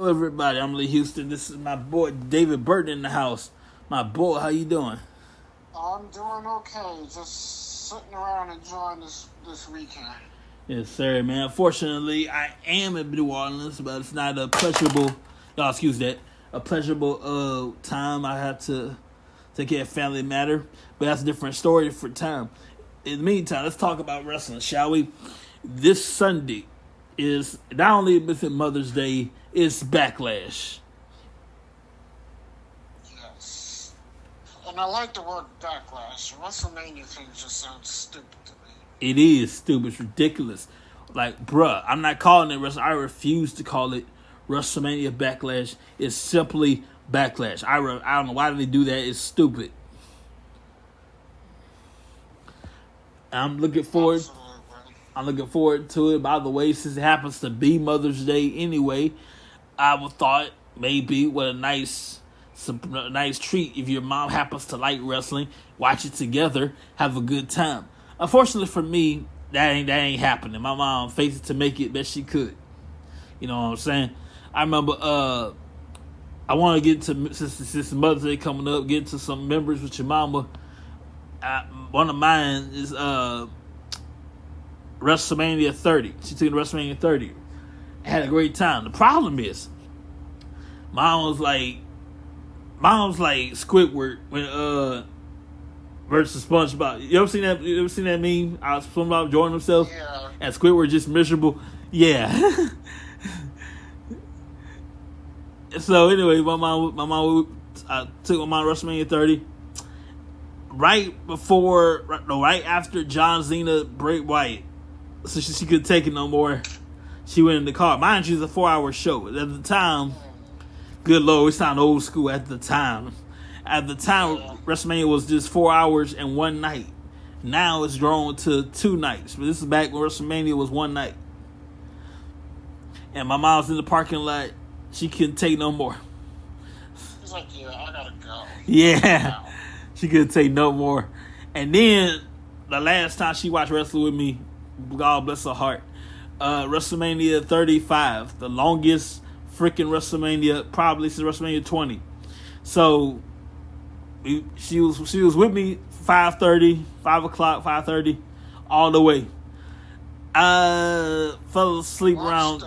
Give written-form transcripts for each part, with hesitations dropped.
Hello everybody, I'm Lee Houston. This is my boy David Burton in the house. My boy, how you doing? I'm doing okay. Just sitting around enjoying this weekend. Yes, sir, man. Unfortunately, I am in New Orleans, but it's not a pleasurable. Excuse that. A pleasurable time. I have to take care of family matter, but that's a different story, different time. In the meantime, let's talk about wrestling, shall we? This Sunday is not only within Mother's Day, it's Backlash. Yes. And I like the word backlash. WrestleMania thing just sounds stupid to me. It is stupid. It's ridiculous. Like, bruh, I'm not calling it wrestling. I refuse to call it WrestleMania Backlash. It's simply Backlash. I don't know why they do that. It's stupid. I'm looking forward. Absolutely. I'm looking forward to it. By the way, since it happens to be Mother's Day anyway, I would thought maybe what a nice treat if your mom happens to like wrestling, watch it together, have a good time. Unfortunately for me, that ain't happening. My mom faced it to make it best she could. You know what I'm saying? I remember I want to get to since Mother's Day coming up, get to some memories with your mama. One of mine is WrestleMania 30. She took WrestleMania 30. Had a great time. The problem is, mom was like Squidward when versus SpongeBob. You ever seen that? You ever seen that meme? SpongeBob enjoying himself, Yeah. and Squidward just miserable. Yeah. So anyway, my mom took my mom WrestleMania 30. Right after John Cena break Wyatt, so she couldn't take it no more. She went in the car. Mind you, it's a 4-hour show. At the time, good Lord, we sound old school at the time. At the time, WrestleMania was just 4 hours and one night. Now it's grown to 2 nights. But this is back when WrestleMania was one night. And my mom's in the parking lot. She couldn't take no more. She's like, yeah, I gotta go. Yeah. She couldn't take no more. And then, the last time she watched wrestling with me, God bless her heart, WrestleMania 35, the longest freaking WrestleMania probably since WrestleMania 20. So she was with me 5 o'clock, 5:30, all the way. Fell asleep around.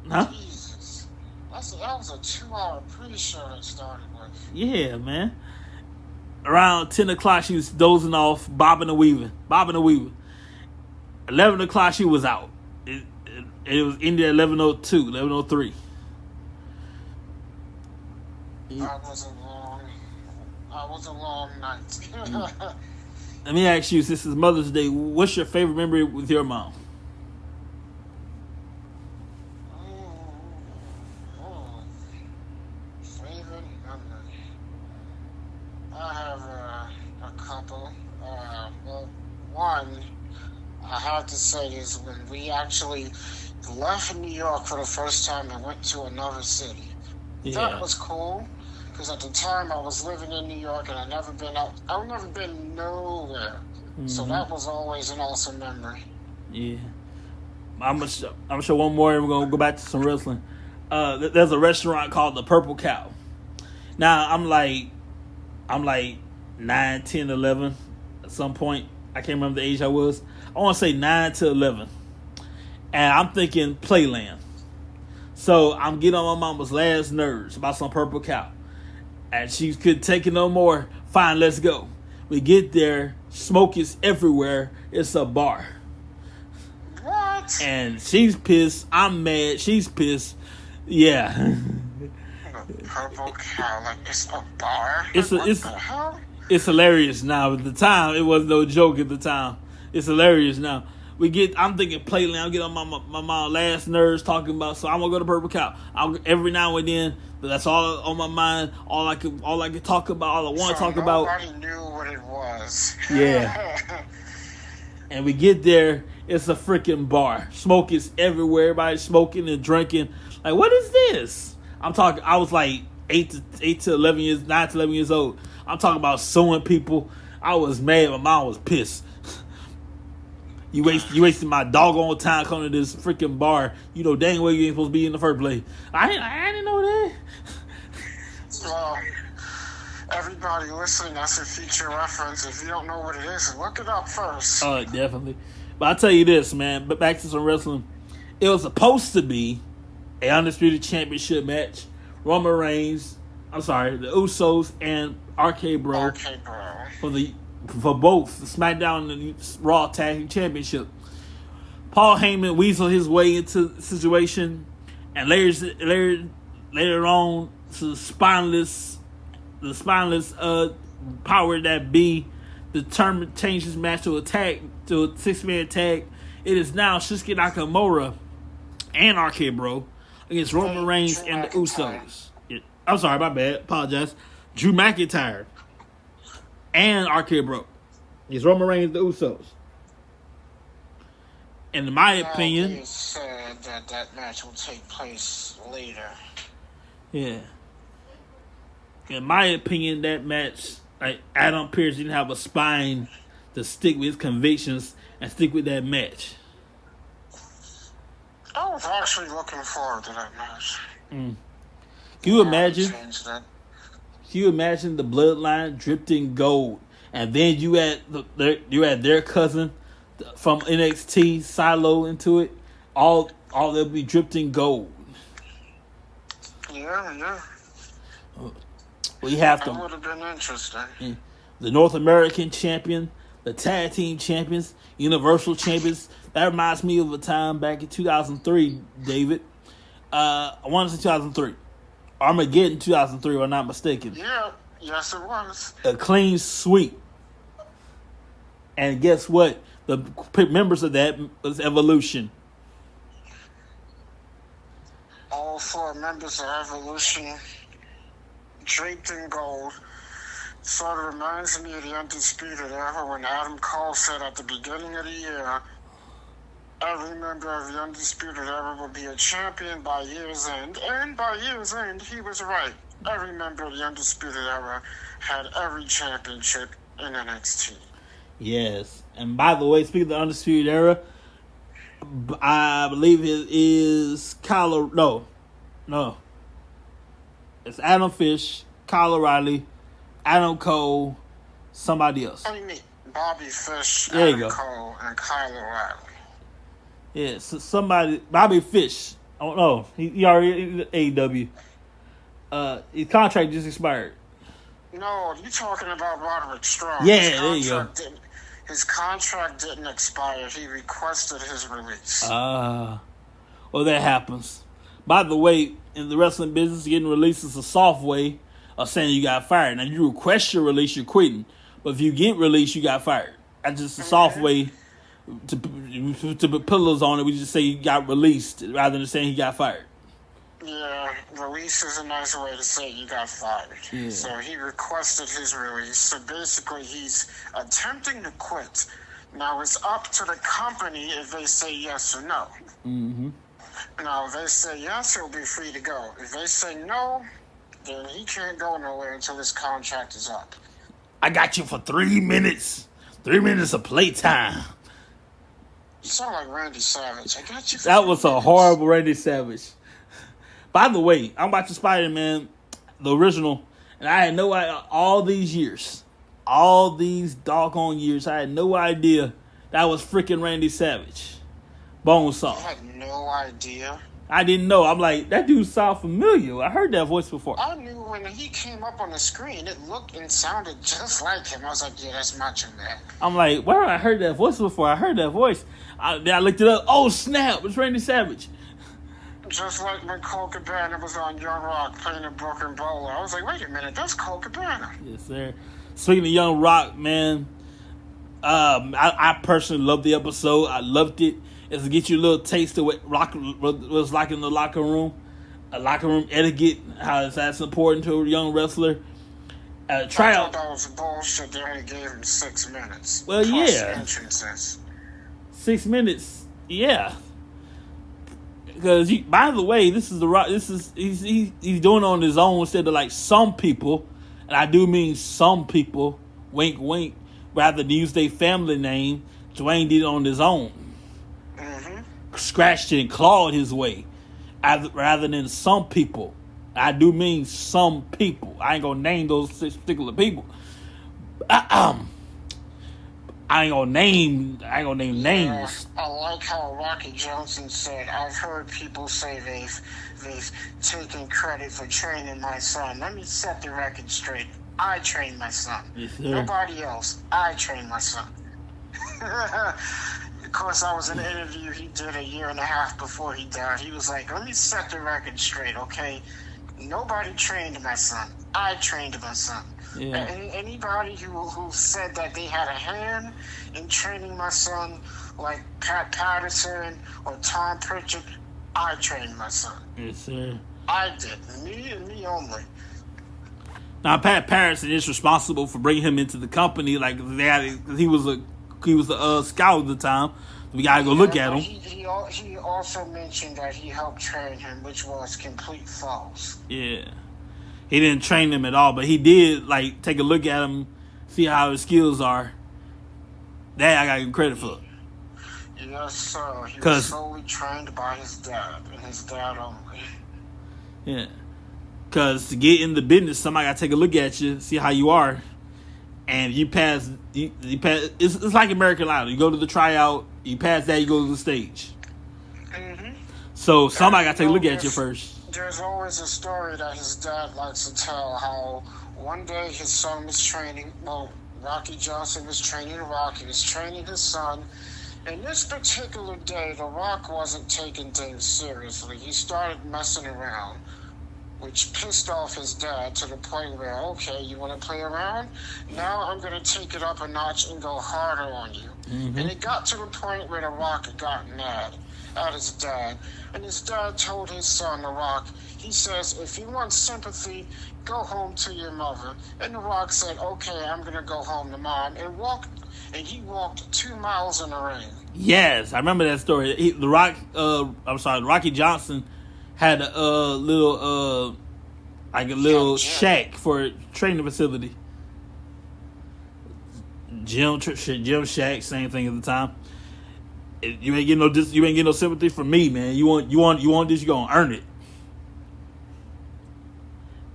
Huh? Jesus, that was a 2-hour pre-show that started with. Yeah, man. Around 10 o'clock, she was dozing off, bobbing and weaving. 11 o'clock, she was out. It was ended at 11:02, 11:03. That was a long night. Let me ask you, since it's Mother's Day, what's your favorite memory with your mom? Favorite memory? I have a couple. Well, one I have to say is when we actually left New York for the first time and went to another city. Yeah. That was cool because at the time I was living in New York and I've never been nowhere. Mm-hmm. So that was always an awesome memory. Yeah. I'm gonna show one more and we're gonna go back to some wrestling. There's a restaurant called the Purple Cow. Now I'm like 9, 10, 11 at some point. I can't remember the age I was. I want to say 9 to 11. And I'm thinking Playland. So I'm getting on my mama's last nerves about some Purple Cow. And she couldn't take it no more. Fine, let's go. We get there. Smoke is everywhere. It's a bar. What? And she's pissed. I'm mad. She's pissed. Yeah. Purple Cow, like it's a bar? What the hell? It's hilarious now. At the time, it was no joke at the time. It's hilarious now. I'm thinking Playland. I'm getting on my mom last nerves talking about, so I'm gonna go to Purple Cow. Every now and then, but that's all on my mind. All I could talk about. All I want to talk about. Nobody knew what it was. Yeah. And we get there. It's a freaking bar. Smoke is everywhere. Everybody's smoking and drinking. Like, what is this? I was like 9 to 11 years old. I'm talking about suing people. I was mad. My mom was pissed. You wasted my doggone time coming to this freaking bar. You know dang well you ain't supposed to be in the first place. I didn't know that. Well, everybody listening, that's a future reference. If you don't know what it is, look it up first. Oh, definitely. But I'll tell you this, man. But back to some wrestling. It was supposed to be a Undisputed Championship match. Roman Reigns, the Usos and RK Bro. For both the SmackDown and the Raw Tag Team Championship. Paul Heyman weaseled his way into the situation, and later on, to the spineless power that be determined to change this match to a 6-man tag. It is now Shinsuke Nakamura and RK Bro against Roman Reigns and the Usos. I'm sorry, my bad. Apologize. Drew McIntyre and RK Bro against Roman Reigns and the Usos. And in my opinion, they said that match will take place later. Yeah. In my opinion, that match, like Adam Pearce didn't have a spine to stick with his convictions and stick with that match. I was actually looking forward to that match. Can you imagine? Can you imagine the bloodline dripped in gold, and then you had their cousin from NXT silo into it? All they'll be dripped in gold. Yeah. We have that would have been interesting. The North American champion, the tag team champions, Universal champions. That reminds me of a time back in 2003, David. I want to say 2003. Armageddon 2003, if I'm not mistaken. Yeah, yes it was. A clean sweep. And guess what? The members of that was Evolution. All 4 members of Evolution draped in gold. Sort of reminds me of the Undisputed Era when Adam Cole said at the beginning of the year, every member of the Undisputed Era will be a champion by year's end. And by year's end, he was right. Every member of the Undisputed Era had every championship in NXT. Yes. And by the way, speaking of the Undisputed Era, I believe it is No. It's Adam Fish, Kyle O'Reilly, Adam Cole, somebody else. I mean, Bobby Fish, there Adam Cole, and Kyle O'Reilly. Yeah, so somebody, Bobby Fish. I don't know. He already in AEW. His contract just expired. No, you talking about Roderick Strong. Yeah, there you go. His contract didn't expire. He requested his release. Well, that happens. By the way, in the wrestling business, getting released is a soft way of saying you got fired. Now, you request your release, you're quitting. But if you get released, you got fired. That's just a soft way to put pillows on it. We just say you got released rather than saying he got fired. Yeah, release is a nice way to say you got fired. Yeah. So he requested his release. So basically, he's attempting to quit. Now, it's up to the company if they say yes or no. Mm-hmm. Now, if they say yes, he'll be free to go. If they say no, then he can't go nowhere until his contract is up. I got you for 3 minutes. 3 minutes of playtime. You sound like Randy Savage. I got you for That 3 was a minutes. horrible Randy Savage. By the way, I'm watching Spider-Man, the original, and I had no idea all these doggone years, I had no idea that was freaking Randy Savage. Bonesaw. I had no idea. I didn't know. I'm like, that dude sound familiar. I heard that voice before. I knew when he came up on the screen, it looked and sounded just like him. I was like, yeah, that's Macho Man. I'm like, where I heard that voice before? I heard that voice. Then I looked it up. Oh, snap. It's Randy Savage. Just like when Cole Cabana was on Young Rock playing a broken bowler. I was like, wait a minute, that's Cole Cabana. Yes, sir. Speaking of Young Rock, man, I personally loved the episode. I loved it. It's to get you a little taste of what was like in the locker room. Locker room etiquette, how that's important to a young wrestler. I thought that was bullshit. They only gave him 6 minutes. Well, plus yeah. Entrances. 6 minutes, yeah. Because, by the way, this is the Rock. He's doing it on his own instead of like some people, and I do mean some people. Wink, wink. Rather than use their family name, Dwayne did it on his own. Mm-hmm. Scratched and clawed his way, rather than some people. I do mean some people. I ain't gonna name those particular people. I ain't gonna name names. I like how Rocky Johnson said, I've heard people say they've taken credit for training my son. Let me set the record straight. I trained my son. Yes, sir. Nobody else. I trained my son. Of course, I was in an interview he did a year and a half before he died. He was like, let me set the record straight, okay? Nobody trained my son. I trained my son. Yeah. Anybody who said that they had a hand in training my son, like Pat Patterson or Tom Pritchard, I trained my son. Yes, sir. I did. Me and me only. Now, Pat Patterson is responsible for bringing him into the company. Like he was a scout at the time. We gotta go look at him. He also mentioned that he helped train him, which was complete false. Yeah, he didn't train him at all, but he did like take a look at him, see how his skills are. That I gotta give him credit for. Yes, sir. He was solely trained by his dad and his dad only. Yeah. Because to get in the business, somebody got to take a look at you, see how you are. And you pass, it's like American Idol. You go to the tryout, you pass that, you go to the stage. Mm-hmm. So somebody got to take a look at you first. There's always a story that his dad likes to tell, how one day his son was training, Rocky Johnson was training Rock, he was training his son. And this particular day, The Rock wasn't taking things seriously. He started messing around, which pissed off his dad to the point where, okay, you want to play around? Now I'm going to take it up a notch and go harder on you. Mm-hmm. And it got to the point where The Rock got mad at his dad. And his dad told his son, The Rock, he says, if you want sympathy, go home to your mother. And The Rock said, okay, I'm going to go home to mom. And he walked 2 miles in the rain. Yes, I remember that story. Rocky Johnson had a little shack for a training facility. Gym shack, same thing at the time. You ain't getting no sympathy from me, man. You want this, you gonna earn it.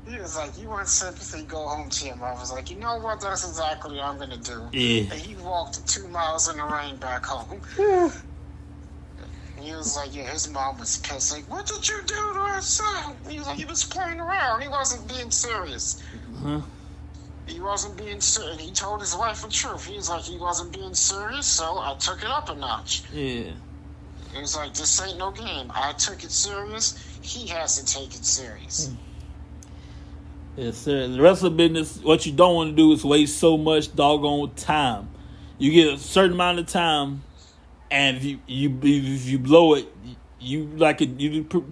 He was like, you want sympathy, go home to your mom. I was like, you know what, that's exactly what I'm gonna do. Yeah. And he walked 2 miles in the rain back home. He was like, yeah, his mom was pissed. Like, what did you do to our son? He was like, he was playing around. He wasn't being serious. Uh-huh. He wasn't being serious. He told his wife the truth. He was like, he wasn't being serious, so I took it up a notch. Yeah. He was like, this ain't no game. I took it serious. He has to take it serious. Yes, sir. The rest of the business, what you don't want to do is waste so much doggone time. You get a certain amount of time, and if you blow it, you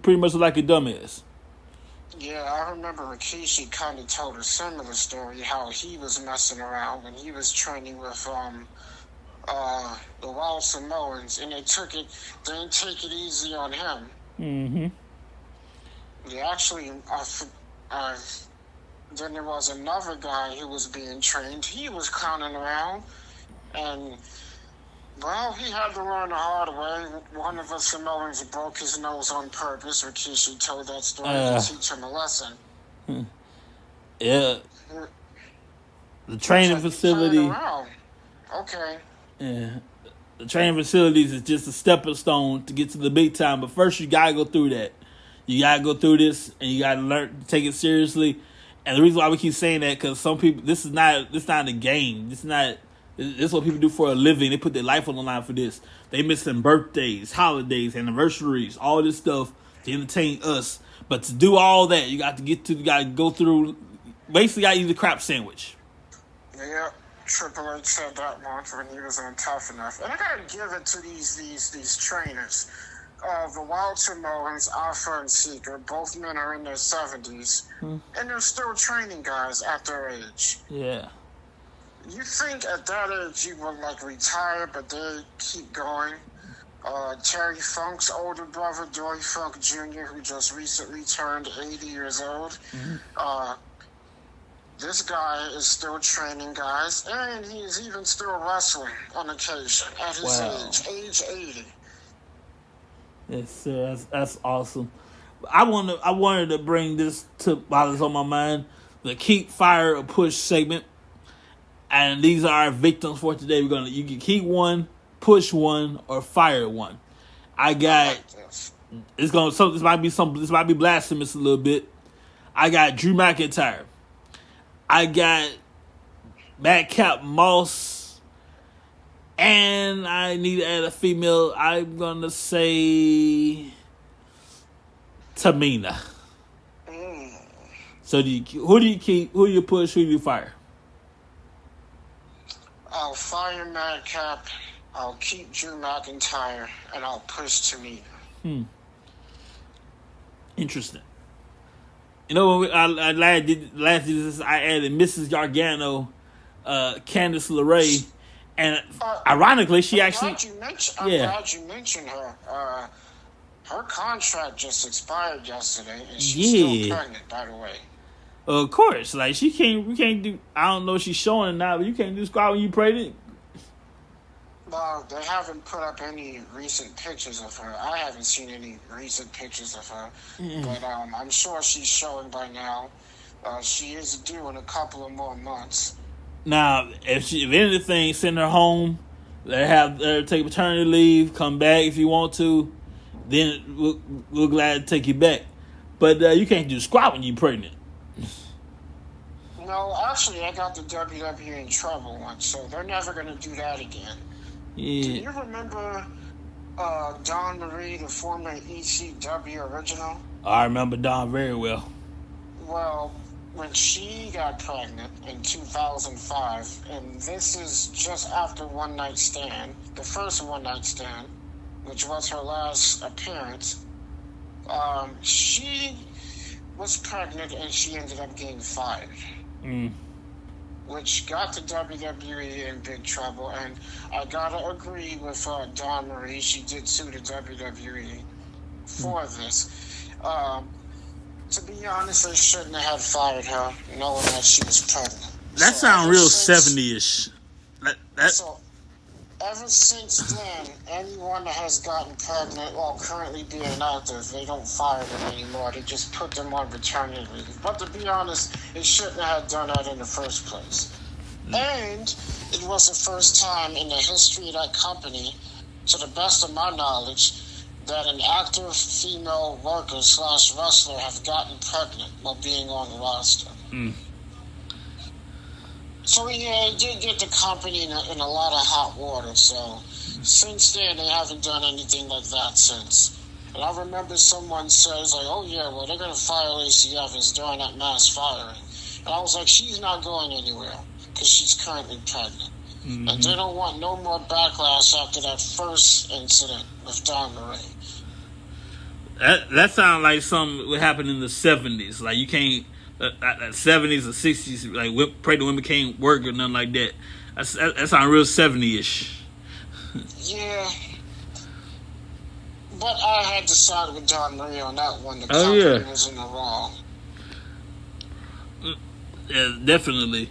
pretty much like a dumbass. Yeah, I remember Rikishi kind of told a similar story, how he was messing around when he was training with the Wild Samoans, and they didn't take it easy on him. Mm-hmm. They actually, then there was another guy who was being trained. He was clowning around, and well, he had to learn the hard way. One of the Samoans broke his nose on purpose. Rikishi told that story to teach him a lesson. Yeah. The training facility. Okay. Yeah. The training facilities is just a stepping stone to get to the big time. But first, you gotta go through that. You gotta go through this, and you gotta learn to take it seriously. And the reason why we keep saying that, because some people, this is not a game. This is what people do for a living. They put their life on the line for this. They missing birthdays, holidays, anniversaries, all this stuff to entertain us. But to do all that, you got to go through. Basically, got to eat a crap sandwich. Yeah, Triple H said that once when he was on Tough Enough, and I gotta give it to these trainers. The Wild Samoans, Alpha and Seeker, both men are in their 70s, and they're still training guys at their age. Yeah. You think at that age you would retire, but they keep going. Terry Funk's older brother, Dory Funk Jr., who just recently turned 80 years old. this guy is still training guys, and he is even still wrestling on occasion at his age 80. Yes, sir. That's awesome. I wanted to bring this to while it's on my mind, the keep, fire, or push segment. And these are our victims for today. You can keep one, push one, or fire one. I got this might be blasphemous a little bit. I got Drew McIntyre. I got Madcap Moss, and I need to add a female. I'm gonna say Tamina. So who do you keep? Who do you push? Who do you fire? I'll fire Madcap, I'll keep Drew McIntyre, and I'll push Tamina. Interesting. You know, when I last did this, I added Mrs. Gargano, Candice LeRae, and ironically, she I'm glad you mentioned her. Her contract just expired yesterday, and she's still pregnant, by the way. Of course, like we can't do. I don't know if she's showing it now, but you can't do squat when you pregnant. Well, they haven't put up any recent pictures of her. I haven't seen any recent pictures of her, but I'm sure she's showing by now. She is due in a couple of more months. Now, if anything, send her home. Let her take maternity leave. Come back if you want to. Then we're glad to take you back. But you can't do squat when you're pregnant. No, actually, I got the WWE in trouble once, so they're never going to do that again. Yeah. Do you remember Dawn Marie, the former ECW original? I remember Dawn very well. Well, when she got pregnant in 2005, and this is just after One Night Stand, the first One Night Stand, which was her last appearance, she was pregnant and she ended up getting fired. Which got the WWE in big trouble, and I gotta agree with Dawn Marie. She did sue the WWE for this. To be honest, they shouldn't have fired her, knowing that she was pregnant. That sounds real 70-ish. So, ever since then, anyone that has gotten pregnant while currently being active, they don't fire them anymore. They just put them on maternity leave. But to be honest, they shouldn't have done that in the first place. And it was the first time in the history of that company, to the best of my knowledge, that an active female worker / wrestler have gotten pregnant while being on the roster. So yeah, it did get the company in a lot of hot water. So since then, they haven't done anything like that since. And I remember someone says like, "Oh yeah, well they're gonna fire Lacey Evans during that mass firing," and I was like, "She's not going anywhere because she's currently pregnant." And they don't want no more backlash after that first incident with Dawn Marie. That sounds like something would happen in the 70s. Like you can't. That 70s or 60s, like pregnant women can't work or nothing like that. That sounds real 70-ish. Yeah. But I had to side with Dawn Marie on that one. The company was in the wrong. Yeah, definitely.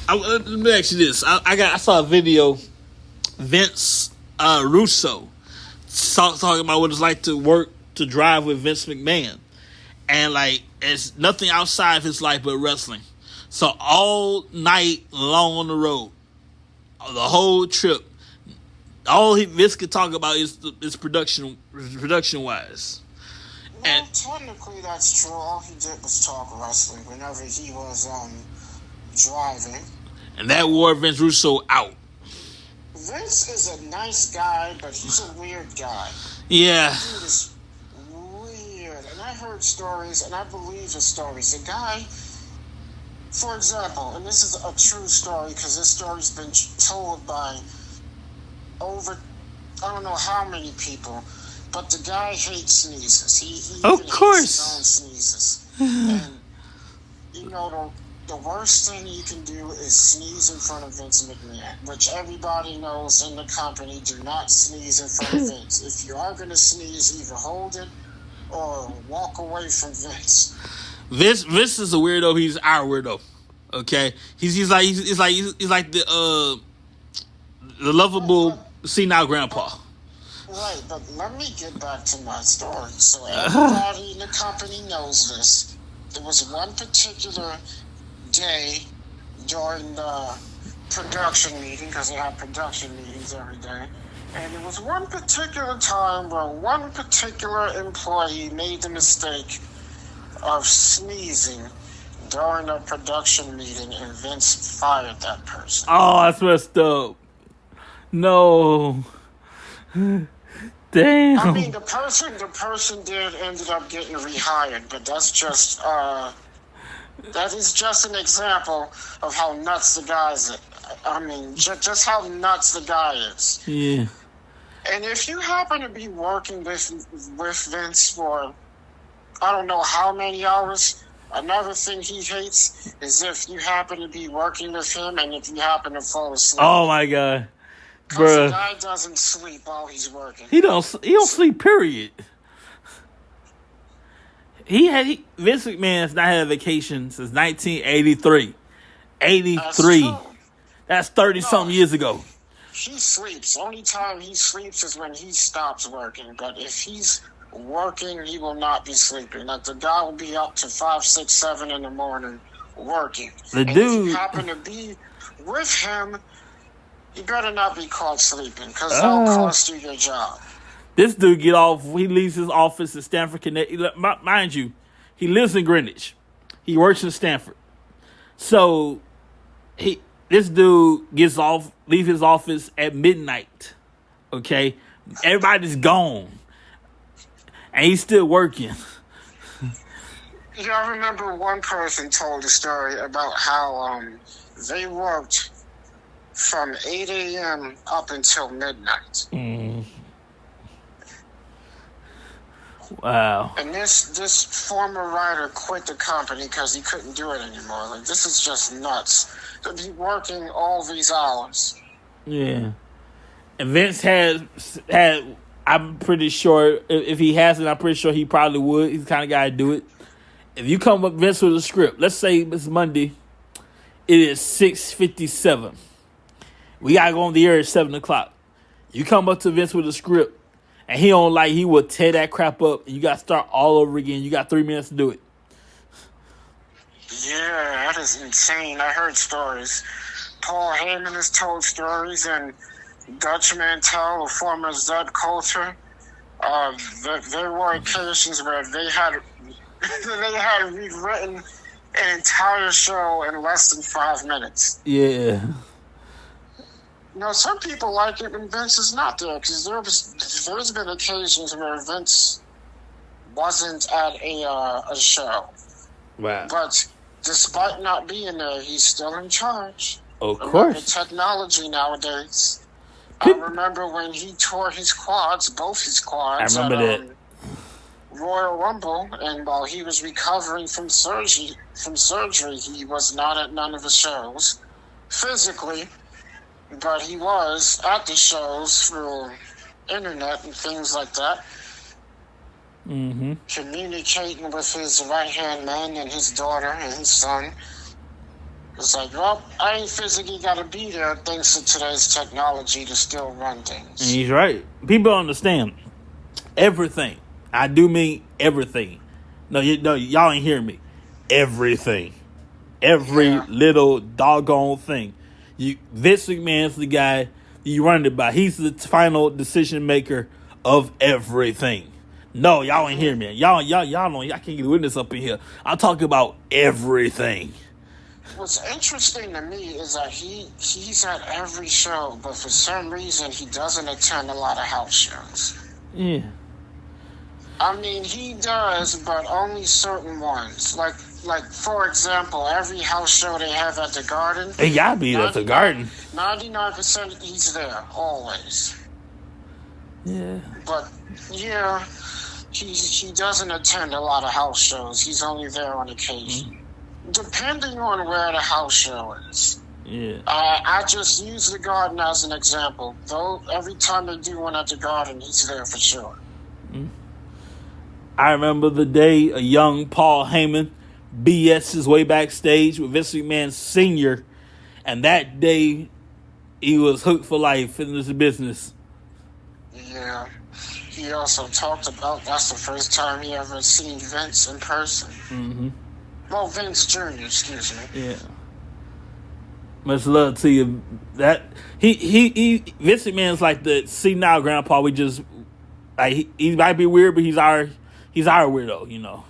Let me ask you this. I saw a video, Vince Russo talking about what it's like to drive with Vince McMahon. And like it's nothing outside of his life but wrestling. So all night long on the road, the whole trip, all Vince could talk about is production wise. Well, technically that's true. All he did was talk wrestling whenever he was driving. And that wore Vince Russo out. Vince is a nice guy, but he's a weird guy. Yeah. Dude is weird. And I heard stories, and I believe the stories. The guy, for example, and this is a true story because this story's been told by over, I don't know how many people, but the guy hates sneezes. He of course. Hates his own sneezes. And, you know, the worst thing you can do is sneeze in front of Vince McMahon, which everybody knows in the company, do not sneeze in front of Vince. If you are going to sneeze, either hold it or walk away from Vince. Vince is a weirdo. He's our weirdo. Okay, he's like the lovable senile grandpa. Right, but let me get back to my story. So everybody in the company knows this. There was one particular day during the production meeting, because they have production meetings every day, and there was one particular time where one particular employee made the mistake of sneezing during a production meeting, and Vince fired that person. Oh, that's messed up. No. Damn. I mean, the person ended up getting rehired, but that's just that is just an example of how nuts the guy is. I mean, just how nuts the guy is. Yeah. And if you happen to be working with Vince for I don't know how many hours, another thing he hates is if you happen to be working with him and if you happen to fall asleep. Oh my God. Because Bruh. the guy doesn't sleep while he's working. He don't sleep, period. Vince McMahon's not had a vacation since 1983. 83. That's 30-something years ago. He sleeps. Only time he sleeps is when he stops working. But if he's working, he will not be sleeping. Like, the guy will be up to 5, 6, 7 in the morning working. The and dude, if you happen to be with him, you better not be caught sleeping, because that'll cost you your job. This dude get off. He leaves his office in Stamford, Connecticut. Mind you, he lives in Greenwich. He works in Stamford. So this dude gets off, leave his office at midnight. Okay, everybody's gone, and he's still working. I remember one person told a story about how they worked from 8 a.m. up until midnight. Wow. And this former writer quit the company because he couldn't do it anymore. Like, this is just nuts. To be working all these hours. Yeah. And Vince had I'm pretty sure, if he hasn't, I'm pretty sure he probably would. He's the kind of guy to do it. If you come up Vince with a script, let's say it's Monday, it is 6:57. We gotta go on the air at 7:00. You come up to Vince with a script, and he will tear that crap up, and you gotta start all over again. You got 3 minutes to do it. Yeah, that is insane. I heard stories. Paul Heyman has told stories, and Dutch Mantel, a former Zed Coulter, there were occasions where they had rewritten an entire show in less than 5 minutes. Yeah. Some people like it when Vince is not there, because there's been occasions where Vince wasn't at a show. Wow. But despite not being there, he's still in charge. Of course. The technology nowadays. I remember when he tore his quads, both his quads. I remember that. Royal Rumble, and while he was recovering from surgery, he was not at none of the shows physically, but he was at the shows through internet and things like that. Mm-hmm. Communicating with his right-hand man and his daughter and his son. It's like, well, I ain't physically got to be there thanks to today's technology to still run things. And he's right. People understand everything. I do mean everything. No, y'all ain't hearing me. Everything. Every little doggone thing. Vince McMahon's the guy you run it by. He's the final decision maker of everything. No, y'all ain't hearing me. Y'all don't. I can't get a witness up in here. I'm talking about everything. What's interesting to me is that he's at every show, but for some reason he doesn't attend a lot of house shows. Yeah. I mean, he does, but only certain ones. Like for example, every house show they have at the Garden. It gotta be at the Garden. 99% he's there, always. Yeah. But, yeah, he doesn't attend a lot of house shows. He's only there on occasion. Depending on where the house show is. Yeah. I just use the Garden as an example. Though every time they do one at the Garden, he's there for sure. I remember the day a young Paul Heyman BS's way backstage with Vince McMahon Sr., and that day he was hooked for life in this business. Yeah. He also talked about that's the first time he ever seen Vince in person. Mm-hmm. Well, Vince Jr., excuse me. Yeah. Much love to you. That he Vince McMahon's like the see now grandpa. We just like he might be weird, but he's our weirdo, you know.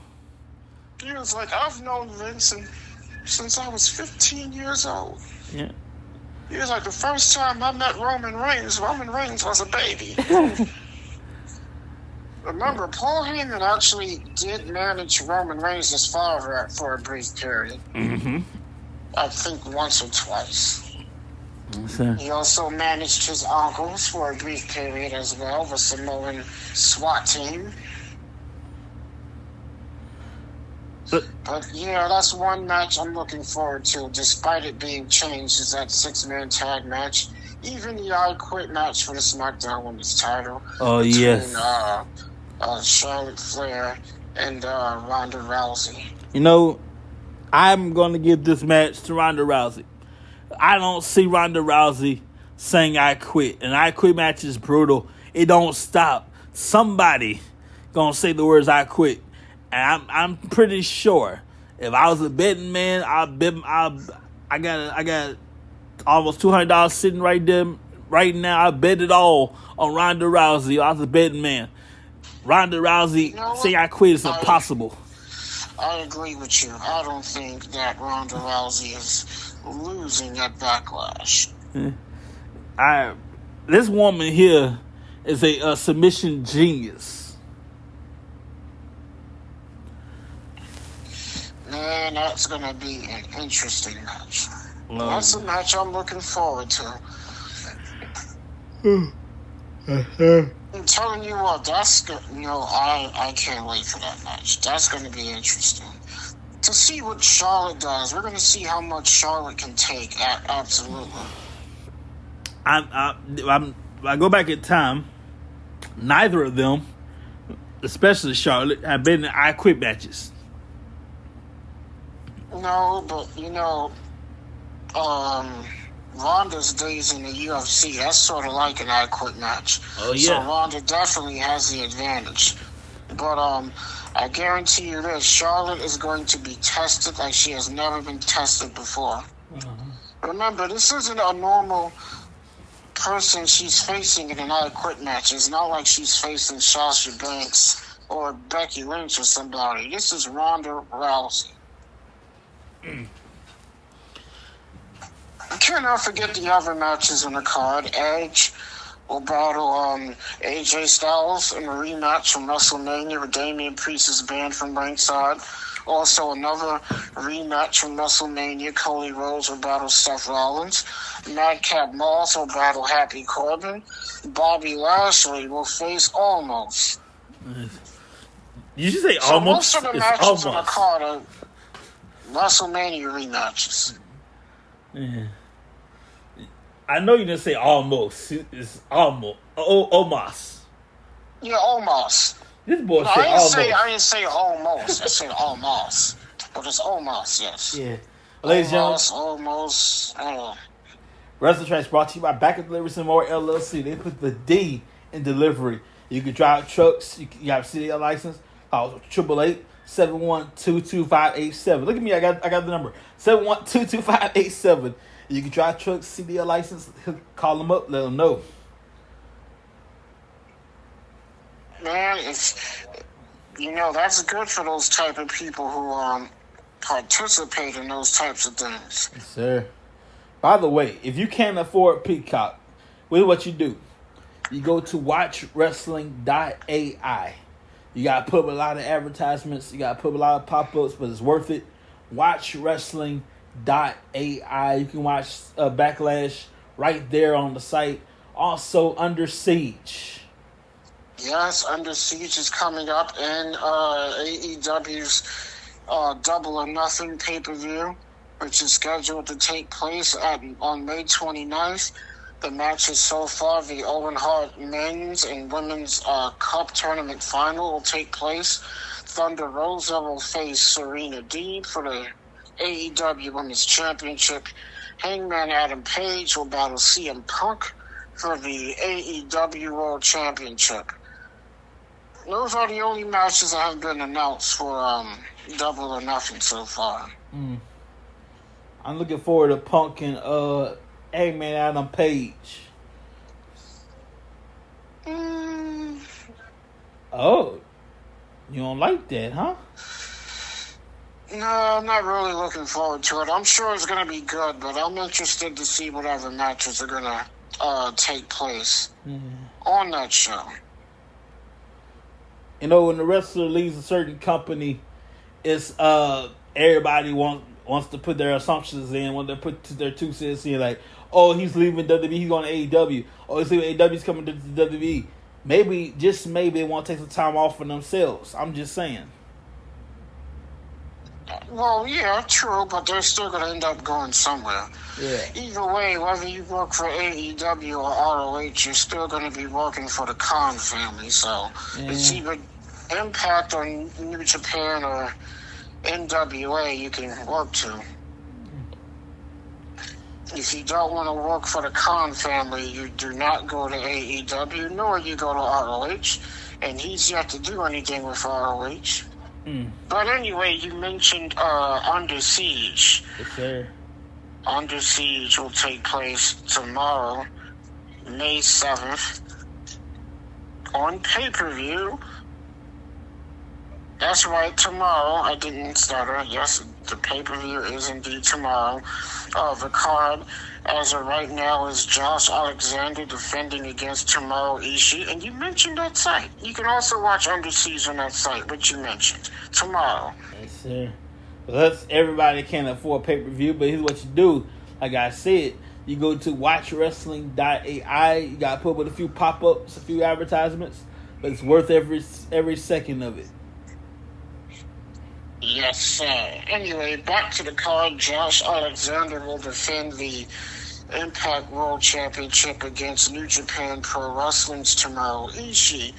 He was like, I've known Vince since I was 15 years old. Yeah. He was like, the first time I met Roman Reigns was a baby. Remember, Paul Heyman actually did manage Roman Reigns' father for a brief period. Mm-hmm. I think once or twice. Okay. He also managed his uncles for a brief period as well, the Samoan SWAT team. But yeah, that's one match I'm looking forward to, despite it being changed, is that 6-man tag match. Even the I Quit match for the SmackDown Women's title. Oh, between, yes. Charlotte Flair and Ronda Rousey. You know, I'm going to give this match to Ronda Rousey. I don't see Ronda Rousey saying I quit. An I quit match is brutal. It don't stop. Somebody going to say the words I quit. And I'm pretty sure if I was a betting man, I got almost $200 sitting right there right now. I bet it all on Ronda Rousey. I was a betting man. Ronda Rousey saying I quit is impossible. I agree with you. I don't think that Ronda Rousey is losing at Backlash. This woman here is a submission genius. Man, that's going to be an interesting match. That's a match I'm looking forward to. I'm telling you what, that's good. I can't wait for that match. That's going to be interesting. To see what Charlotte does, we're going to see how much Charlotte can take. Absolutely. I go back in time. Neither of them, especially Charlotte, have been in I Quit matches. No, but Ronda's days in the UFC, that's sort of like an I Quit match. Oh, yeah. So Ronda definitely has the advantage. But I guarantee you this, Charlotte is going to be tested like she has never been tested before. Remember, this isn't a normal person she's facing in an I Quit match. It's not like she's facing Sasha Banks or Becky Lynch or somebody. This is Ronda Rousey. You cannot forget the other matches on the card. Edge will battle AJ Styles in a rematch from WrestleMania where Damian Priest is banned from ringside. Also another rematch from WrestleMania. Cody Rhodes will battle Seth Rollins. Madcap Moss will battle Happy Corbin. Bobby Lashley will face Almost. You should say almost. So most of the matches on the card are WrestleMania rematches. Yeah. I know you didn't say almost. It's almost. Almost. Yeah, almost. This boy said almost. I didn't say almost. I said almost. But it's almost, yes. Yeah. Ladies and gentlemen. Almost. Wrestling Trash brought to you by Back of Delivery Some More LLC. They put the D in delivery. You can drive trucks. You have a CDL license. 888-712-2587. Look at me. I got the number. 712-2587. You can drive trucks, CDL license. Call them up. Let them know. Man, that's good for those type of people who participate in those types of things. Yes, sir. By the way, if you can't afford Peacock, what you do? You go to watchwrestling.ai. You got to put up a lot of advertisements. You got to put up a lot of pop-ups, but it's worth it. Watchwrestling.ai. You can watch Backlash right there on the site. Also, Under Siege. Yes, Under Siege is coming up in AEW's Double or Nothing pay-per-view, which is scheduled to take place on May 29th. The matches so far, the Owen Hart men's and women's cup tournament final will take place. Thunder Rosa will face Serena Deeb for the AEW Women's Championship. Hangman Adam Page will battle CM Punk for the AEW World Championship. Those are the only matches that have been announced for Double or Nothing so far. I'm looking forward to Punk and Hangman Adam Page. Oh, you don't like that, huh? No, I'm not really looking forward to it. I'm sure it's going to be good, but I'm interested to see what other matches are going to take place on that show. You know, when the wrestler leaves a certain company, it's everybody wants to put their assumptions in, want to put their 2 cents in, like, oh, he's leaving WWE, he's going to AEW. Oh, he's leaving AEW, he's coming to WWE. Maybe, just maybe, they want to take some time off for themselves. I'm just saying. Well, yeah, true, but they're still going to end up going somewhere. Yeah. Either way, whether you work for AEW or ROH, you're still going to be working for the Khan family. So it's either Impact or New Japan or NWA you can work to. If you don't want to work for the Khan family, you do not go to AEW, nor you go to ROH. And he's yet to do anything with ROH. But anyway, you mentioned Under Siege. Yes, sir. Under Siege will take place tomorrow, May 7th, on pay-per-view. That's right, tomorrow. I didn't stutter. Yes, the pay-per-view is indeed tomorrow. The card, as of right now, is Josh Alexander defending against Tomohiro Ishii. And you mentioned that site. You can also watch Under Siege on that site, which you mentioned. Tomorrow. Yes, sir. Well, that's everybody can't afford pay-per-view, but here's what you do. Like I said, you go to watchwrestling.ai. You got to put with a few pop-ups, a few advertisements, but it's worth every second of it. Yes, sir. Anyway, back to the card. Josh Alexander will defend the Impact World Championship against New Japan Pro Wrestling's Tomohiro Ishii.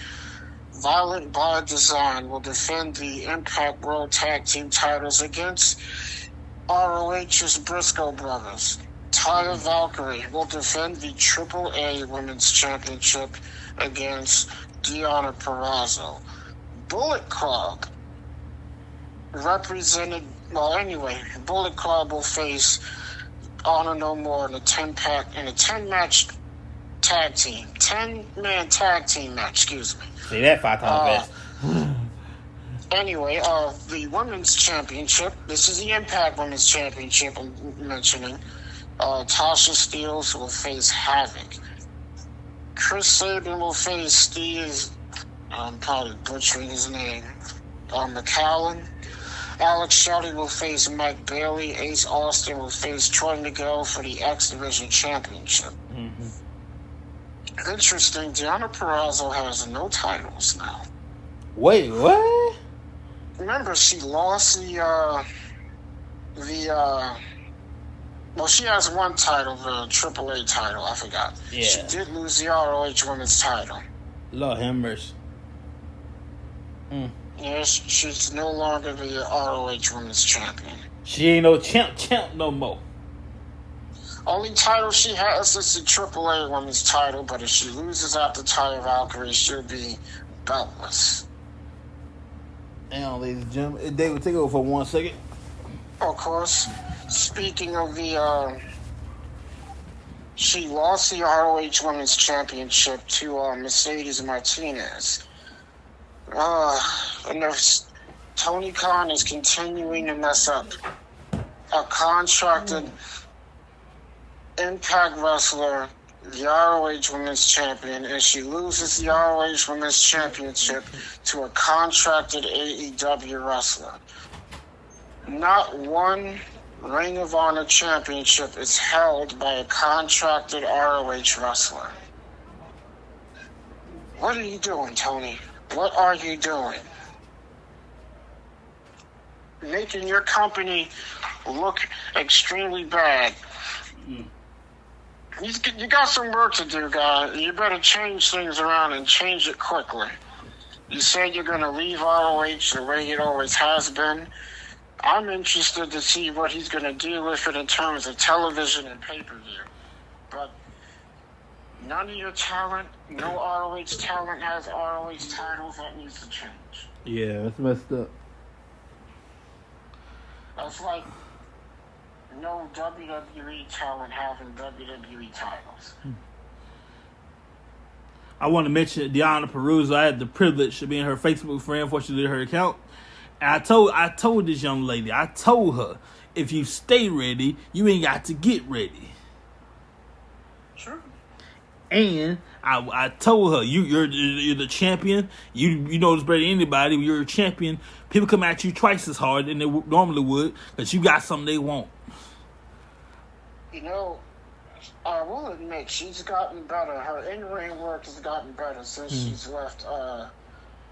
Violent by Design will defend the Impact World Tag Team titles against ROH's Briscoe Brothers. Taya Valkyrie will defend the AAA Women's Championship against Deonna Purrazzo. Bullet Club Bullet Club will face Honor No More in a 10-match tag team. 10-man tag team match, excuse me. Say that 5 times fast. Anyway, the Women's Championship, this is the Impact Women's Championship I'm mentioning. Tasha Steelz will face Havoc. Chris Sabin will face Steve, I'm probably butchering his name, McCallum. Alex Shelley will face Mike Bailey. Ace Austin will face Troy Miguel for the X Division Championship. Interesting, Deonna Purrazzo has no titles now. Wait, what? Remember, she lost well, she has one title, the AAA title, I forgot. Yeah. She did lose the ROH Women's title. Lord have mercy. Yes, she's no longer the ROH Women's Champion. She ain't no champ no more. Only title she has is the AAA Women's title, but if she loses out to Taya Valkyrie, she'll be beltless. Hang on, ladies and gentlemen. David, take over for 1 second. Of course, speaking of she lost the ROH Women's Championship to Mercedes Martinez. And Tony Khan is continuing to mess up a contracted Impact wrestler, the ROH Women's Champion, and she loses the ROH Women's Championship to a contracted AEW wrestler. Not one Ring of Honor championship is held by a contracted ROH wrestler. What are you doing, Tony? What are you doing? Making your company look extremely bad. You got some work to do, guy. You better change things around and change it quickly. You said you're going to leave ROH the way it always has been. I'm interested to see what he's going to do with it in terms of television and pay-per-view. But none of your talent, no ROH talent has ROH titles. That needs to change. Yeah, that's messed up. That's like no WWE talent having WWE titles. I want to mention Deanna Peruso. I had the privilege of being her Facebook friend before she did her account. And I told this young lady, I told her, if you stay ready, you ain't got to get ready. True. And I told her, you're the champion. You know this better than anybody. You're a champion. People come at you twice as hard than they normally would because you got something they want. You know, I will admit, she's gotten better. Her in-ring work has gotten better since she's left.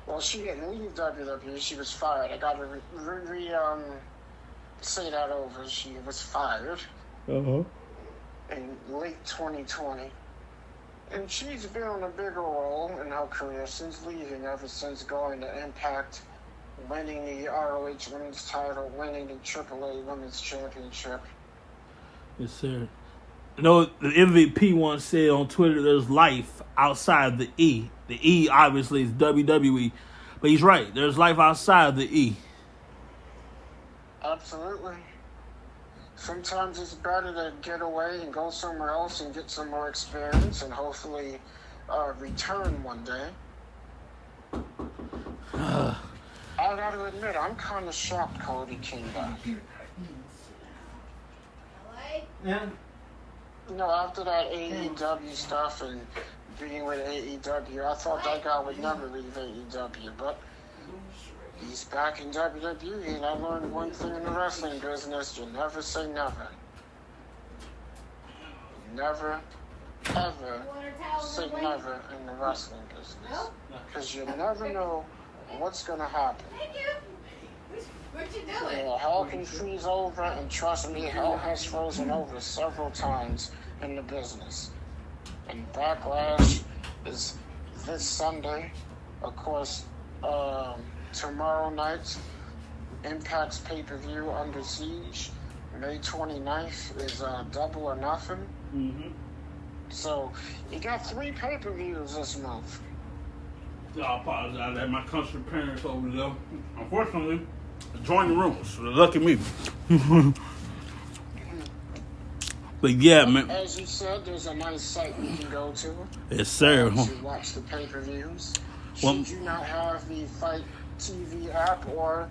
Well, she didn't leave WWE. She was fired. I got to say that over. She was fired in late 2020. And she's been on a bigger role in her career since leaving, ever since going to Impact, winning the ROH Women's title, winning the AAA Women's Championship. Yes, sir. You know, the MVP once said on Twitter, there's life outside the E. The E, obviously, is WWE. But he's right. There's life outside the E. Absolutely. Sometimes it's better to get away and go somewhere else and get some more experience and hopefully return one day. I got to admit, I'm kind of shocked Cody came back. Yeah. You know, after that AEW stuff and being with AEW, I thought that guy would never leave AEW, but he's back in WWE, and I learned one thing in the wrestling business: you never say never. Never, ever say never in the wrestling business, because you never know what's going to happen. What you doing? Yeah, hell can freeze over, and trust me, hell has frozen over several times in the business. And Backlash is this Sunday. Of course, tomorrow night, Impact's pay-per-view Under Siege. May 29th is Double or Nothing. Mm-hmm. So, you got 3 pay-per-views this month. I apologize. I had my country parents over there. Unfortunately, join the room. So lucky me. But yeah, man. As you said, there's a nice site you can go to. Yes, sir. To watch the pay-per-views. Should you not have the Fight TV app or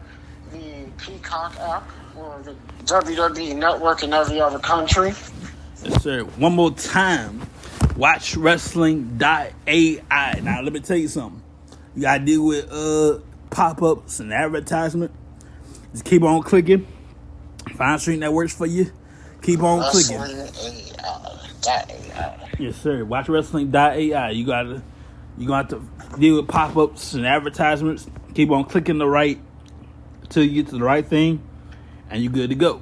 the Peacock app or the WWE Network in every other country? Yes, sir. One more time. Watch wrestling.ai. Now, let me tell you something. You got to deal with pop-ups and advertisement. Just keep on clicking. Find a stream that works for you. Keep on clicking. Wrestling.ai. Yes, sir. Watch wrestling.ai. You're going to have to deal with pop-ups and advertisements. Keep on clicking the right until you get to the right thing, and you're good to go.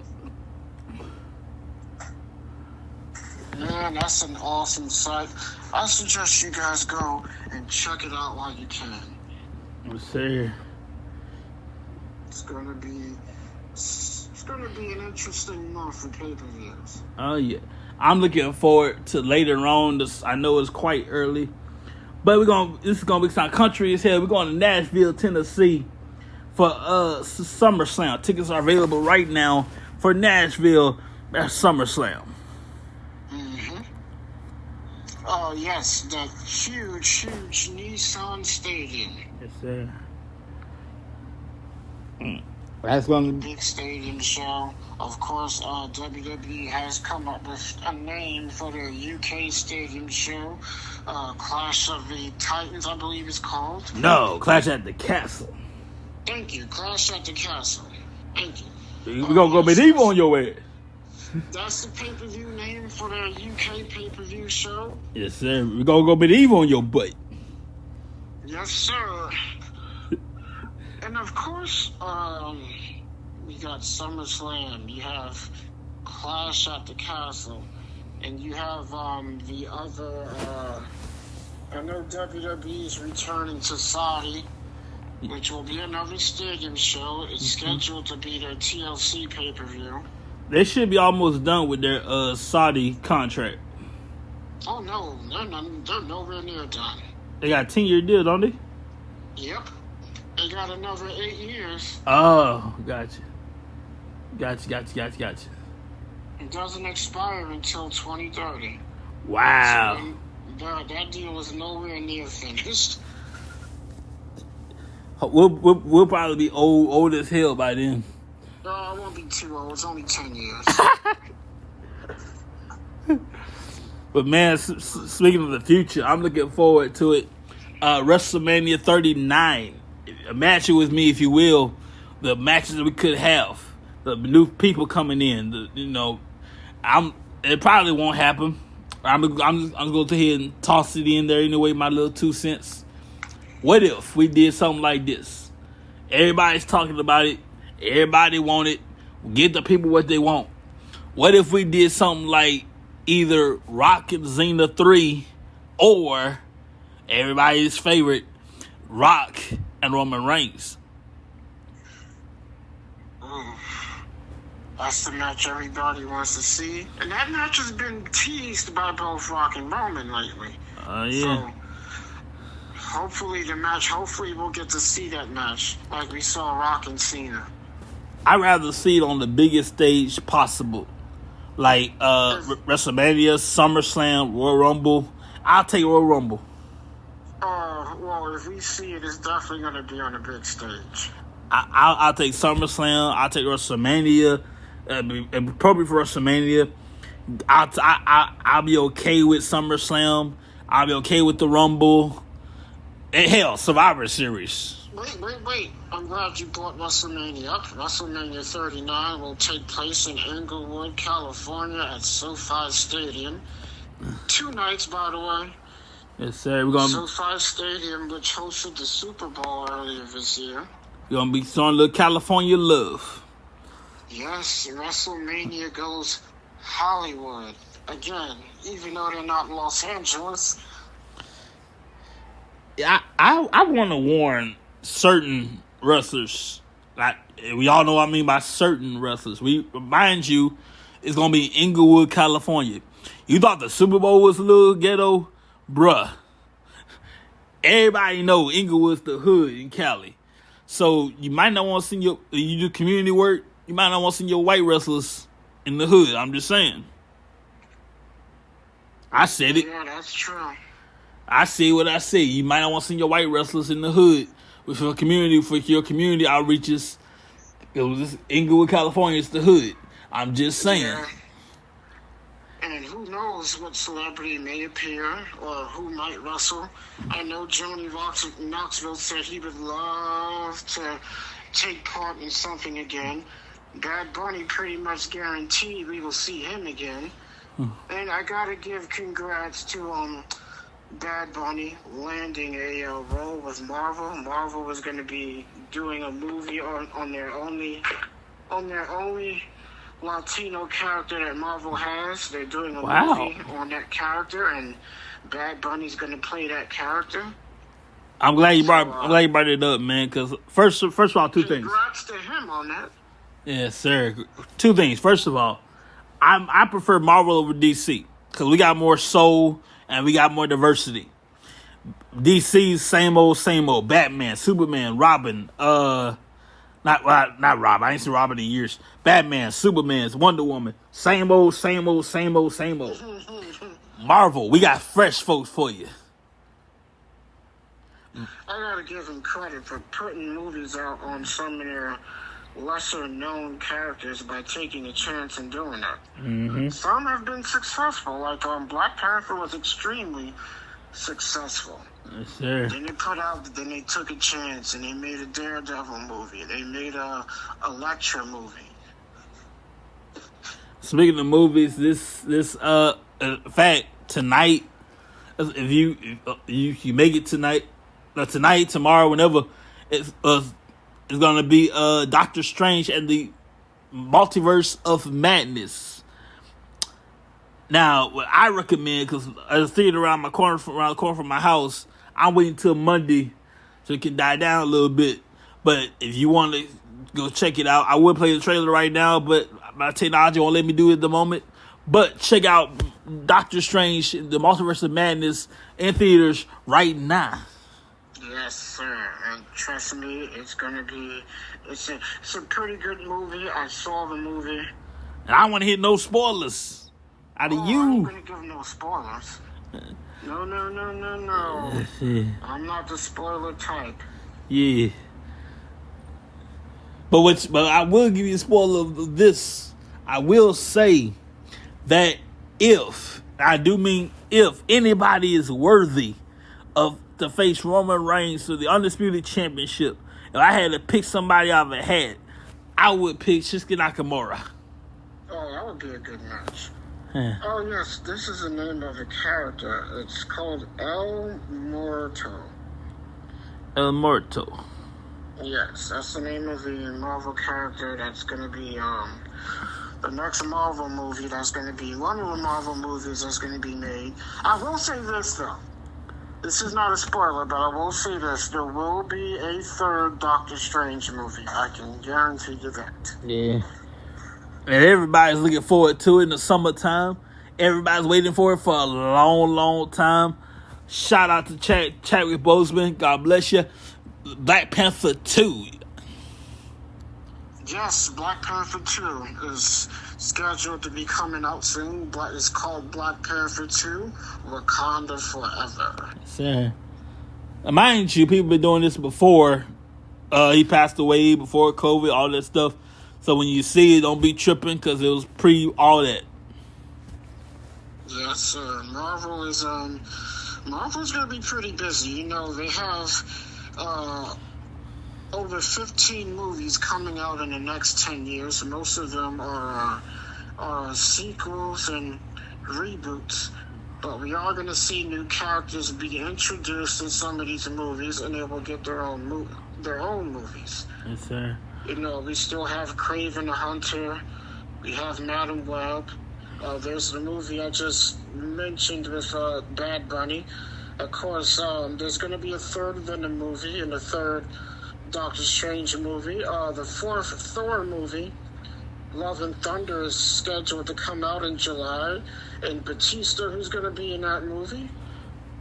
Man, that's an awesome site. I suggest you guys go and check it out while you can. Yes, sir. It's gonna be an interesting month for pay-per-views. Oh yeah, I'm looking forward to later on. I know it's quite early, but this is gonna be some country as hell. We're going to Nashville, Tennessee for SummerSlam. Tickets are available right now for Nashville at SummerSlam. Oh, yes, that huge Nissan Stadium. Yes, sir. That's going to be big stadium show. Of course, WWE has come up with a name for their UK stadium show. Clash of the Titans, I believe it's called. No, Clash at the Castle. Thank you, Clash at the Castle. Thank you. We're going to go medieval on your ass. That's the pay-per-view name for their UK pay-per-view show? Yes, sir. We're going to go medieval on your butt. Yes, sir. And of course, we got SummerSlam. You have Clash at the Castle. And you have the other... I know WWE is returning to Saudi which will be another stadium show. It's scheduled to be their TLC pay-per-view. They should be almost done with their Saudi contract. Oh, no. They're nowhere near done. They got a 10-year deal, don't they? Yep. They got another 8 years. Oh, gotcha. It doesn't expire until 2030. Wow. So that deal is nowhere near finished. We'll probably be old as hell by then. No, I won't be too old. It's only 10 years. But man, speaking of the future, I'm looking forward to it. WrestleMania 39. Match it with me, if you will. The matches that we could have. The new people coming in. It probably won't happen. I'm going to go ahead and toss it in there anyway, my little 2 cents. What if we did something like this? Everybody's talking about it. Everybody want it. Get the people what they want. What if we did something like either Rock and Cena 3 or everybody's favorite, Rock and Roman Reigns? That's the match everybody wants to see. And that match has been teased by both Rock and Roman lately. Yeah. So, hopefully we'll get to see that match like we saw Rock and Cena. I'd rather see it on the biggest stage possible. Like WrestleMania, SummerSlam, Royal Rumble. I'll take Royal Rumble. Well, if we see it, it's definitely going to be on a big stage. I'll take SummerSlam. I'll take WrestleMania. Probably for WrestleMania. I'll be okay with SummerSlam. I'll be okay with the Rumble. And hell, Survivor Series. Wait. I'm glad you brought WrestleMania up. WrestleMania 39 will take place in Inglewood, California at SoFi Stadium. 2 nights, by the way. Yes, sir. We're gonna SoFi Stadium, which hosted the Super Bowl earlier this year. We're gonna be showing a little California love. Yes, WrestleMania goes Hollywood. Again, even though they're not Los Angeles. Yeah, I want to warn certain wrestlers. Like, we all know what I mean by certain wrestlers. We remind you, it's gonna be Inglewood, California. You thought the Super Bowl was a little ghetto, bruh. Everybody know Inglewood's the hood in Cali, so you might not want to see you do community work. You might not want to see your white wrestlers in the hood. I'm just saying. I said it. Yeah, that's true. I say what I say. You might not want to see your white wrestlers in the hood with your community outreaches. It was just Inglewood, California. It's the hood. I'm just saying. Yeah. And who knows what celebrity may appear or who might wrestle. I know Johnny Knoxville said he would love to take part in something again. Bad Bunny pretty much guaranteed we will see him again. And I gotta give congrats to Bad Bunny landing a role with Marvel. Marvel was going to be doing a movie on their only Latino character that Marvel has. They're doing a movie on that character, and Bad Bunny's going to play that character. I'm glad you brought it up, man. Because first of all, 2 things. Congrats to him on that. Yes, sir. 2 things. First of all, I prefer Marvel over DC because we got more soul. And we got more diversity. DC's same old. Batman, Superman, Robin. Not Robin. I ain't seen Robin in years. Batman, Superman, Wonder Woman. Same old. Marvel, we got fresh folks for you. I gotta give them credit for putting movies out on some of their lesser known characters by taking a chance and doing that. Mm-hmm. Some have been successful, like Black Panther was extremely successful. Yes, sir. Then they took a chance and they made a Daredevil movie. They made a Elektra movie. Speaking of movies, this in fact tonight, if you make it tonight, tomorrow, whenever it's going to be Doctor Strange and the Multiverse of Madness. Now, what I recommend, because there's a theater around the corner from my house, I'm waiting till Monday so it can die down a little bit. But if you want to go check it out, I would play the trailer right now, but my technology won't let me do it at the moment. But check out Doctor Strange, the Multiverse of Madness in theaters right now. Yes, sir. And trust me, it's a pretty good movie. I saw the movie. And I don't want to hear no spoilers out of you. I'm going to give no spoilers. No. I'm not the spoiler type. Yeah. But I will give you a spoiler of this. I will say that if anybody is worthy of to face Roman Reigns for the Undisputed Championship, if I had to pick somebody out of a hat, I would pick Shinsuke Nakamura. Oh, that would be a good match. Oh, yes, this is the name of a character. It's called El Morto. El Morto. Yes, that's the name of the Marvel character that's going to be the next Marvel movie that's going to be one of the Marvel movies that's going to be made. I will say this, though. This is not a spoiler, but I will say this. There will be a third Doctor Strange movie. I can guarantee you that. Yeah. And everybody's looking forward to it in the summertime. Everybody's waiting for it for a long, long time. Shout out to Chadwick Boseman. God bless you. Black Panther 2. Yes, Black Panther 2 is scheduled to be coming out soon. It's called Black Panther 2, Wakanda Forever. Sir. Mind you, people been doing this before. He passed away, before COVID, all that stuff. So when you see it, don't be tripping because it was pre all that. Yes, sir. Marvel's going to be pretty busy. You know, they have over 15 movies coming out in the next 10 years. Most of them are sequels and reboots. But we are going to see new characters be introduced in some of these movies, and they will get their own movies. Yes, sir. You know, we still have Kraven the Hunter. We have Madam Web. There's the movie I just mentioned with Bad Bunny. Of course, there's going to be a third Venom movie and a third Doctor Strange movie. The fourth Thor movie, Love and Thunder, is scheduled to come out in July. And Batista, who's going to be in that movie?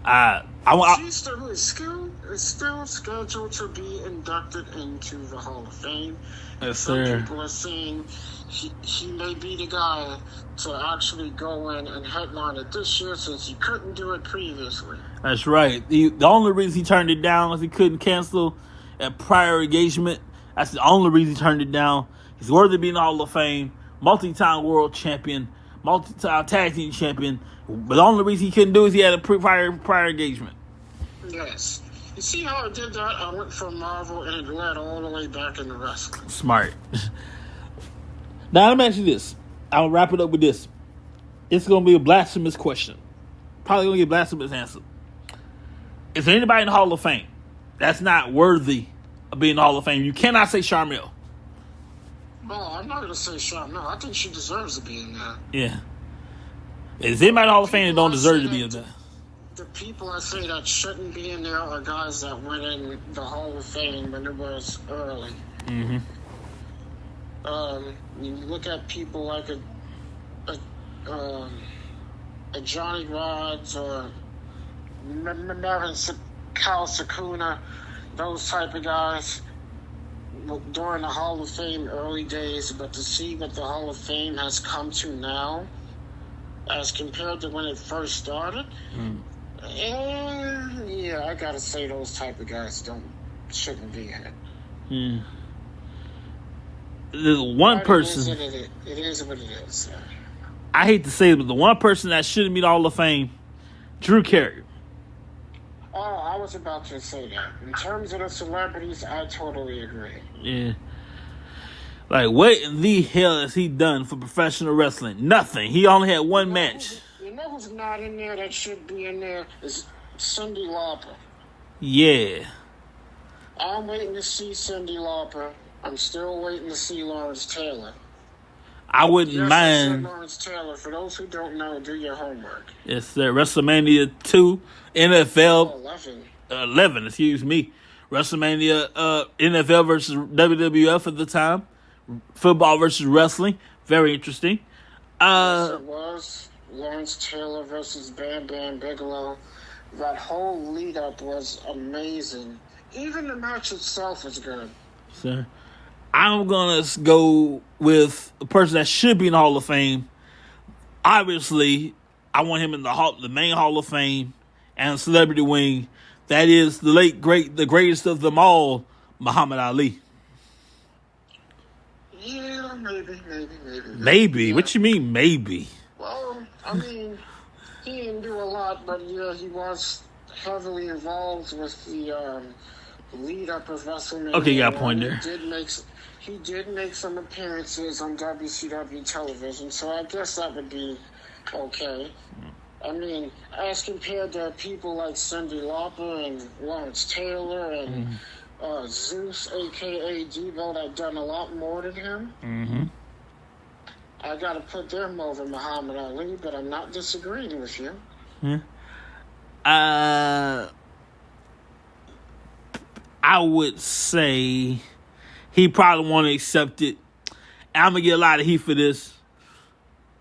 Batista, who is still scheduled to be inducted into the Hall of Fame. Yes, Some sir. people are saying he may be the guy to actually go in and headline it this year since he couldn't do it previously. That's right. The only reason he turned it down was he couldn't cancel a prior engagement. That's the only reason he turned it down. He's worthy of being in the Hall of Fame, multi-time world champion, multi-time tag team champion. But the only reason he couldn't do it is he had a prior engagement. Yes. You see how I did that? I went from Marvel and it led all the way back into wrestling. Smart. Now, let me ask you this. I'll wrap it up with this. It's going to be a blasphemous question. Probably going to get a blasphemous answer. Is there anybody in the Hall of Fame that's not worthy of being in the Hall of Fame? You cannot say Sharmell. No, I'm not going to say Sharmell. I think she deserves to be in there. Yeah. Is anybody in the Hall of Fame that don't deserve to be in there? The people I say that shouldn't be in there are guys that went in the Hall of Fame when it was early. Mm-hmm. You look at people like a Johnny Rods or Marvin Cal Sakuna, those type of guys during the Hall of Fame early days. But to see what the Hall of Fame has come to now, as compared to when it first started, yeah, I gotta say those type of guys shouldn't be in it. Yeah. There's one person. It is what it is. I hate to say it, but the one person that shouldn't be in the Hall of Fame, Drew Carey. Oh, I was about to say that. In terms of the celebrities, I totally agree. Yeah. Like, what in the hell has he done for professional wrestling? Nothing. He only had one match. You know who's not in there that should be in there is Cyndi Lauper. Yeah. I'm waiting to see Cyndi Lauper. I'm still waiting to see Lawrence Taylor. I wouldn't yes, mind. I said Lawrence Taylor. For those who don't know, do your homework. Yes, sir. WrestleMania 2, NFL 11. 11, excuse me. WrestleMania, NFL versus WWF at the time. Football versus wrestling. Very interesting. Yes, it was. Lawrence Taylor versus Bam Bam Bigelow. That whole lead up was amazing. Even the match itself was good. So, I'm going to go with a person that should be in the Hall of Fame. Obviously, I want him in the main Hall of Fame and celebrity wing. That is the greatest of them all, Muhammad Ali. Yeah, maybe. Maybe? Yeah. What you mean, maybe? Well, I mean, he didn't do a lot, but yeah, he was heavily involved with the lead up of WrestleMania. Okay, you got a point there. He did make some appearances on WCW television, so I guess that would be okay. I mean, as compared to people like Cyndi Lauper and Lawrence Taylor and Zeus, a.k.a. Devo, that done a lot more than him, I got to put them over Muhammad Ali, but I'm not disagreeing with you. I would say he probably won't accept it. I'm going to get a lot of heat for this.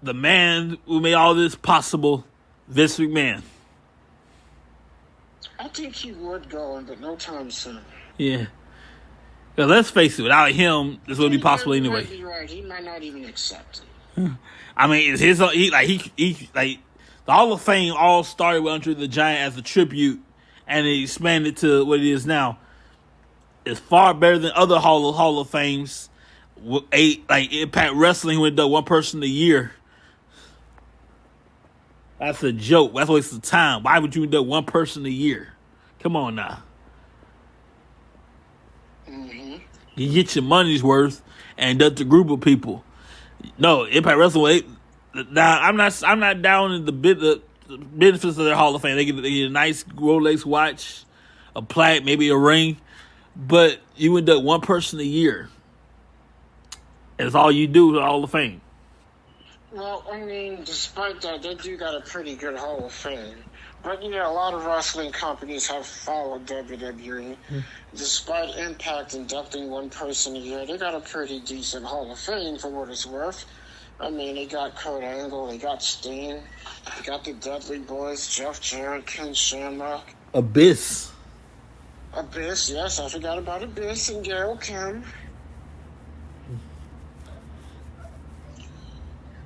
The man who made all this possible, Vince McMahon. I think he would go, but no time soon. Yeah. Now, let's face it, without him, this wouldn't be possible anyway. You might be right. He might not even accept it. I mean, it's his. The Hall of Fame all started with Andre the Giant as a tribute, and it expanded to what it is now. It's far better than other Hall of Fames. Like Impact Wrestling, who done one person a year. That's a joke. That's a waste of time. Why would you do one person a year? Come on now. You get your money's worth, and that's a group of people. No, Impact Wrestling. Now I'm not down in the benefits of their Hall of Fame. They get a nice Rolex watch, a plaque, maybe a ring, but you end up one person a year. And it's all you do with the Hall of Fame. Well, I mean, despite that, they do got a pretty good Hall of Fame. But, yeah, a lot of wrestling companies have followed WWE. Despite Impact inducting one person a year, they got a pretty decent Hall of Fame for what it's worth. I mean, they got Kurt Angle, they got Sting, they got the Dudley Boys, Jeff Jarrett, Ken Shamrock. Abyss, yes, I forgot about Abyss and Gail Kim.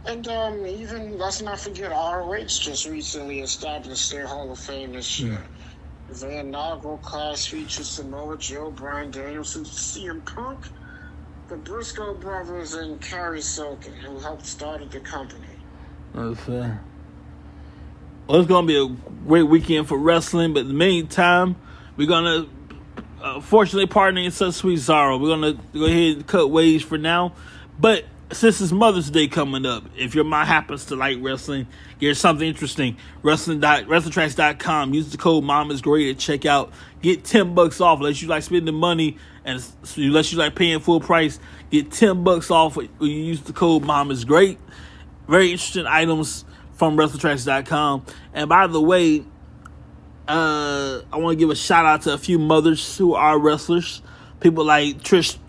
And even, let's not forget, ROH just recently established their Hall of Fame this year. Their inaugural class features Samoa Joe, Bryan Danielson, CM Punk, the Briscoe brothers, and Kerry Silken, who helped start the company. That's fair. Well, it's going to be a great weekend for wrestling, but in the meantime, we're going to, fortunately, partnering in such sweet sorrow, we're going to go ahead and cut ways for now. But since it's Mother's Day coming up, if your mom happens to like wrestling, here's something interesting. WrestlingTracks.com. Use the code MOMISGREAT at checkout. Get $10 off. Unless you like spending money and unless you like paying full price, get $10 off when you use the code MOMISGREAT. Very interesting items from WrestlingTracks.com. And by the way, I want to give a shout out to a few mothers who are wrestlers. People like Trish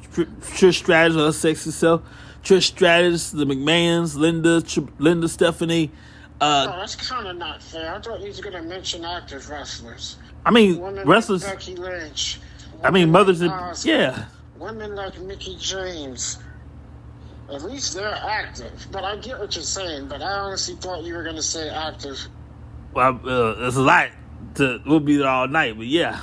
Stratus, her sexy self. Trish Stratus, the McMahons, Linda Stephanie. That's kind of not fair. I thought you were going to mention active wrestlers. I mean, Women wrestlers. Like Becky Lynch. Mothers. Like Yeah. Women like Mickie James. At least they're active. But I get what you're saying. But I honestly thought you were going to say active. Well, there's a lot. We'll be there all night, but yeah.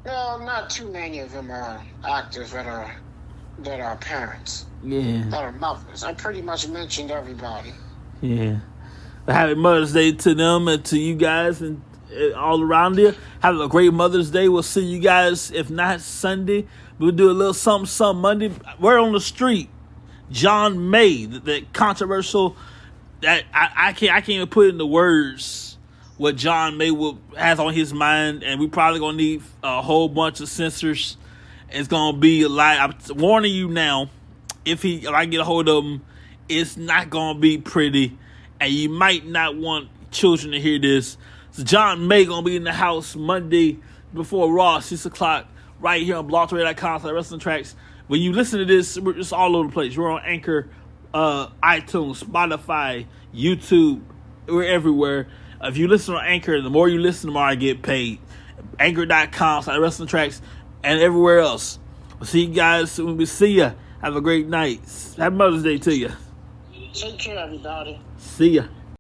Well, not too many of them are active that are parents. Yeah. That are mothers. I pretty much mentioned everybody. Yeah. But happy Mother's Day to them and to you guys and all around there. Have a great Mother's Day. We'll see you guys, if not Sunday. We'll do a little something Monday. We're on the street. John May, the controversial, that I can't even put into words what John May has on his mind, and we probably gonna need a whole bunch of censors. It's gonna be a lot. I'm warning you now. If I get a hold of him, it's not gonna be pretty, and you might not want children to hear this. So John May gonna be in the house Monday before Raw, 6 o'clock, right here on blogtalkradio.com, Wrestling Tracks. When you listen to this, we're just all over the place. We're on Anchor, iTunes, Spotify, YouTube. We're everywhere. If you listen on Anchor, the more you listen, the more I get paid. Anchor.com, Wrestling Tracks, and everywhere else. We'll see you guys soon. We see ya. Have a great night. Happy Mother's Day to you. Take care, everybody. See ya.